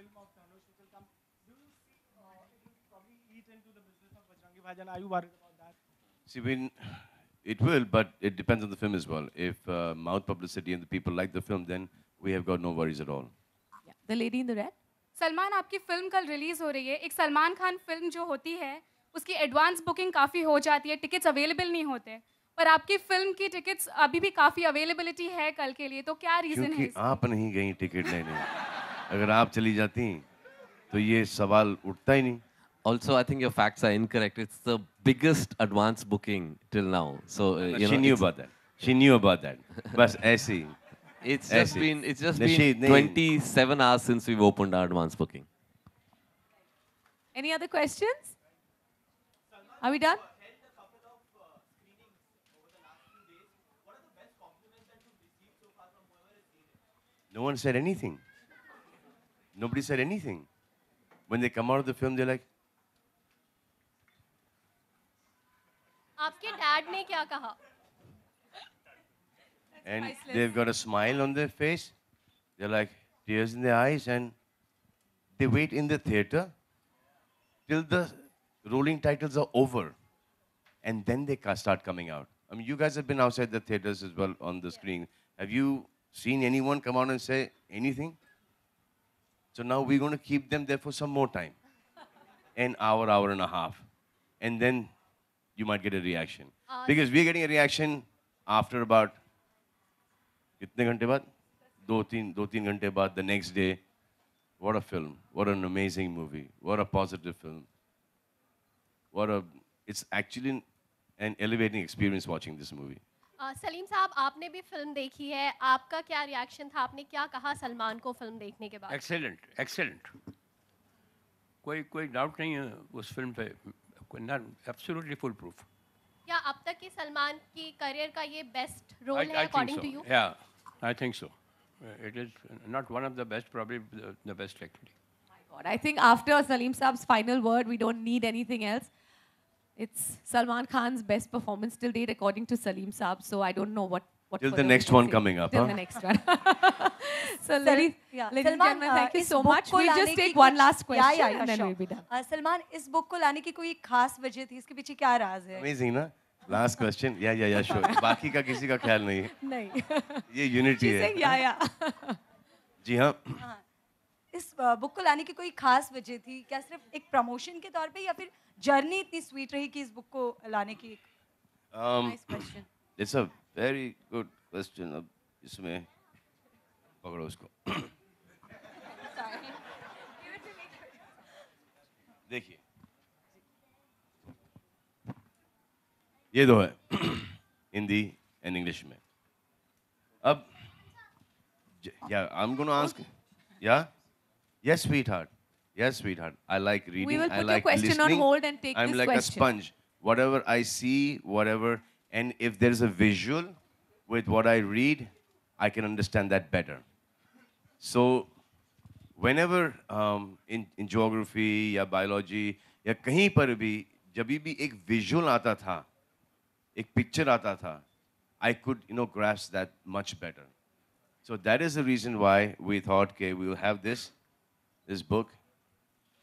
film of Dhanush which will come. Do you see it will probably eat into the business of Bajrangi Bhaijaan? Are you worried about that? See, it will, but it depends on the film as well. If mouth publicity and the people like the film, then we have got no worries at all. Yeah. The lady in the red. Salman आपकी film कल release हो रही है. एक Salman Khan film जो होती है उसकी एडवांस बुकिंग काफ़ी हो जाती है, टिकट्स अवेलेबल नहीं होते, पर आपकी फिल्म की टिकट्स अभी भी काफ़ी अवेलेबिलिटी है कल के लिए, तो क्या रीज़न है? क्योंकि आप नहीं गई टिकट लेने. अगर आप चली जाती तो ये सवाल उठता ही नहीं. Also, I think your facts are incorrect. It's the biggest advance booking till now. So she knew about that. She knew about that. बस ऐसे ही. It's just been 27 hours since we've opened our advance booking. Any other questions? Are we done? No one said anything. Nobody said anything. When they come out of the film, they're like, आपके dad ने क्या कहा? and they've got a smile on their face. They're like tears in their eyes, and they wait in the theater till the rolling titles are over, and then they start coming out. I mean, you guys have been outside the theaters as well on the screen. Have you seen anyone come out and say anything? So now we're going to keep them there for some more time, an hour and a half, and then you might get a reaction. Because we're getting a reaction after about कितने घंटे बाद? दो तीन घंटे बाद, the next day. What a film. What an amazing movie. What a positive film. It's actually an elevating experience watching this movie. Salim साहब, आपने भी फिल्म देखी है, आपका क्या रिएक्शन था? आपने क्या कहा सलमान को फिल्म देखने के बाद? एक्सेलेंट. कोई डाउट नहीं है उस फिल्म पे. Absolutely foolproof. क्या अब तक की सलमान की करियर का ये बेस्ट रोल है according to you? Yeah, I think so. It is not one of the best, probably the best actually. My God, I think after Salim Saab's final word, we don't need anything else. It's Salman Khan's best performance till date, according to Salim Saab. So I don't know what. Till the next one coming up, Till huh? the next one. So, ladies and gentlemen, thank you so much. We'll just take one last question and then we'll be done. Salman, इस book को लाने की कोई खास वजह थी? इसके पीछे क्या राज है? Amazing, ना? Last question. Yeah, sure. बाकी का किसी का ख्याल नहीं है. नहीं. ये यूनिटी है. Yeah. जी हाँ. इस बुक को लाने की कोई खास वजह थी? क्या सिर्फ एक प्रमोशन के तौर पे, या फिर जर्नी इतनी स्वीट रही कि इस बुक को लाने की? Nice question. It's a very good question. अब इसमें पकड़ो उसको. देखिए. ये दो है हिंदी and English में. अब yeah, I'm going to ask. Yeah? Yes, sweetheart. I like reading. We will I put like your question listening. on hold and take I'm this like question. a sponge. Whatever I see, whatever, and if there's a visual with what I read, I can understand that better. So, whenever in geography या biology या कहीं पर भी जब भी एक visual आता था, एक picture आता था, I could grasp that much better. So that is the reason why we thought we will have this book.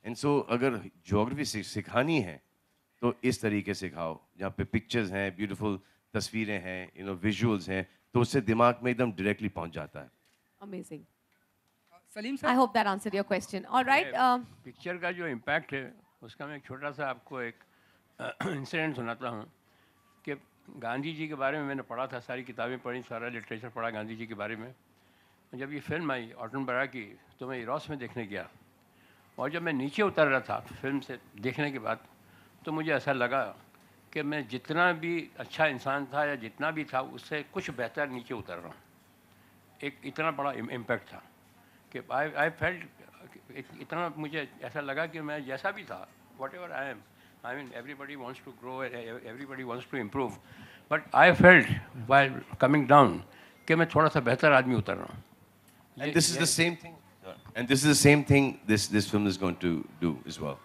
And so अगर geography सिखानी है तो इस तरीके से सिखाओ जहाँ पे pictures हैं, beautiful तस्वीरें हैं, visuals हैं, तो उससे दिमाग में एकदम directly पहुँच जाता है. Amazing. Salim I hope that answered your question. All right. Picture का जो इम्पैक्ट है उसका मैं एक छोटा सा आपको एक इंसिडेंट सुनाता हूँ कि गांधी जी के बारे में मैंने पढ़ा था, सारी किताबें पढ़ी, सारा लिटरेचर पढ़ा गांधी जी के बारे में. जब ये फिल्म आई ऑटनबरा की तो मैं इरोस में देखने गया, और जब मैं नीचे उतर रहा था फिल्म से देखने के बाद तो मुझे ऐसा लगा कि मैं जितना भी अच्छा इंसान था या जितना भी था उससे कुछ बेहतर नीचे उतर रहा हूँ. एक इतना बड़ा इम्पैक्ट था कि आई फेल्ट, इतना मुझे ऐसा लगा कि मैं जैसा भी था, what ever I am, I mean, everybody wants to grow, everybody wants to improve. But I felt while coming down कि मैं थोड़ा सा बेहतर आदमी उतर रहा हूँ. And this is the same thing. And this is the same thing this film is going to do as well.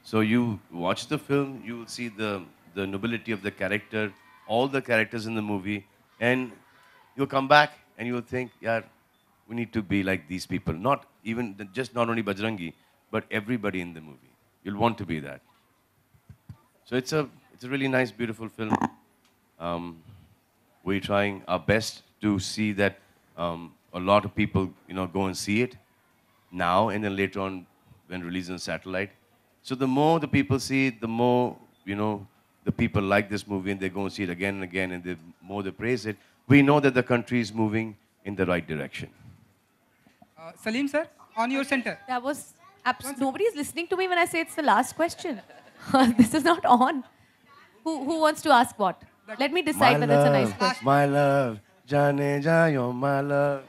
So you watch the film, you will see the nobility of the character, all the characters in the movie, and you'll come back and you'll think, yeah, we need to be like these people. Not even just not only Bajrangi, but everybody in the movie. You'll want to be that. So it's a really nice, beautiful film. We're trying our best to see that a lot of people, go and see it now and then later on when released on satellite. So the more the people see it, the more, the people like this movie and they go and see it again and again, and the more they praise it, we know that the country is moving in the right direction. Salim sir, on your center. That was nobody is listening to me when I say it's the last question. This is not on. Who wants to ask what? Let me decide whether it's a nice question. My love, Jane Jayo, my love.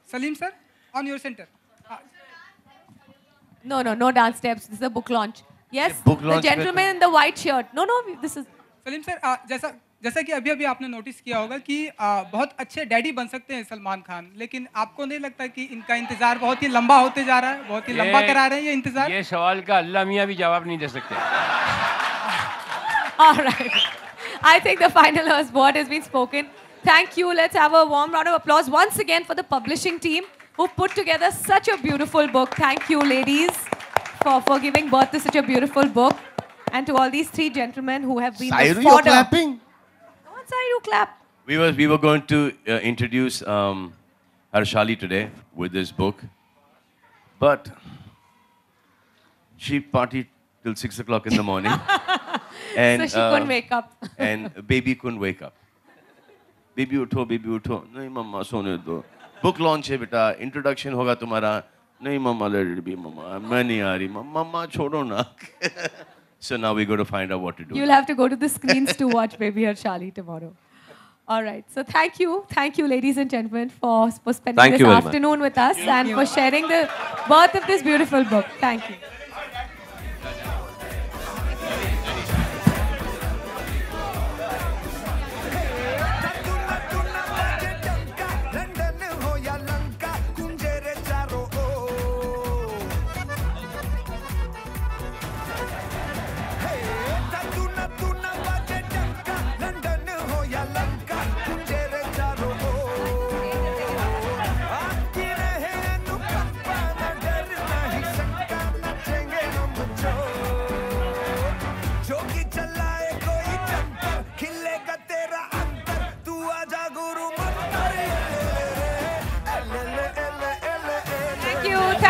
Salim sir, on your center. No dance steps. This is a book launch. Yes, book the launch gentleman in the white shirt. No, this is... Salim sir, जैसा कि अभी आपने notice किया होगा कि बहुत अच्छे daddy बन सकते हैं सलमान खान, लेकिन आपको नहीं लगता कि इनका इंतजार बहुत ही लंबा होते जा रहा है, बहुत ही लंबा करा रहे हैं ये इंतजार? ये सवाल का अल्लाह मियां भी जवाब नहीं दे सकते. All right. I think the final word has been spoken. Thank you. Let's have a warm round of applause once again for the publishing team who put together such a beautiful book. Thank you, ladies, for giving birth to such a beautiful book. And to all these three gentlemen who have been Sairu, the you're fodder. clapping. Come on, Sairu, clap. We were going to introduce Harshali today with this book, but she partied till 6 o'clock in the morning. And, So she couldn't wake up. And baby couldn't wake up. Baby utho, baby utho. Nahi mama, sone do. Book launch hai beta, introduction hoga tumhara. Nahi mama, let it be mama. Main nahi aa rahi mama, mama chodo na. So now we got to find out what to do. You'll have to go to the screens to watch Baby Harshali tomorrow. All right. So thank you, ladies and gentlemen, for spending this afternoon with us and for sharing the birth of this beautiful book. Thank you.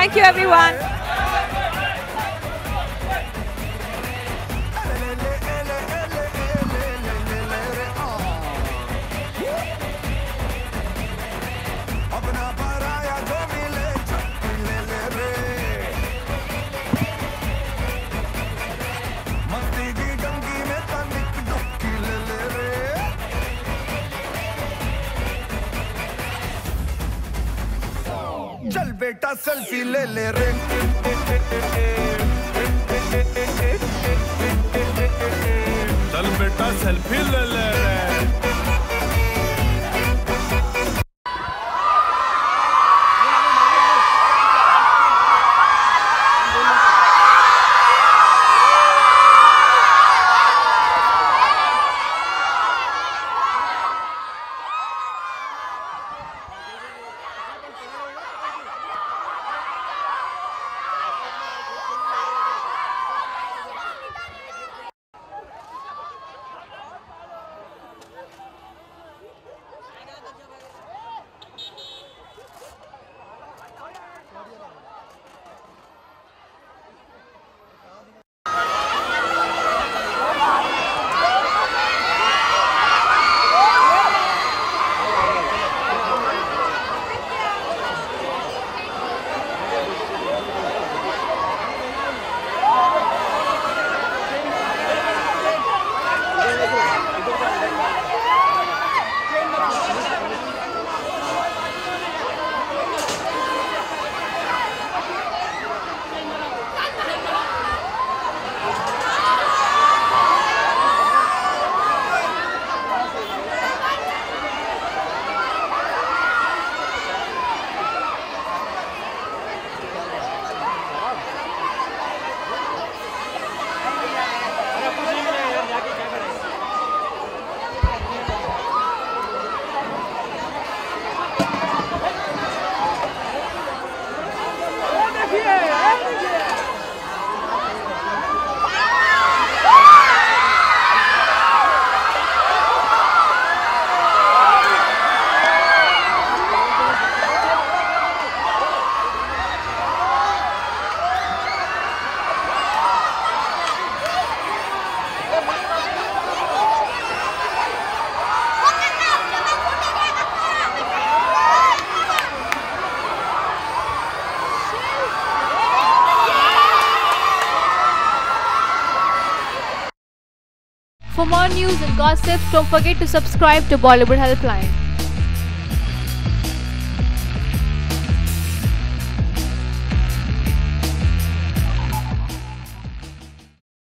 Thank you, everyone. चल बेटा selfie ले ले रे चल बेटा selfie ले ले रे For more news and gossip, don't forget to subscribe to Bollywood Helpline.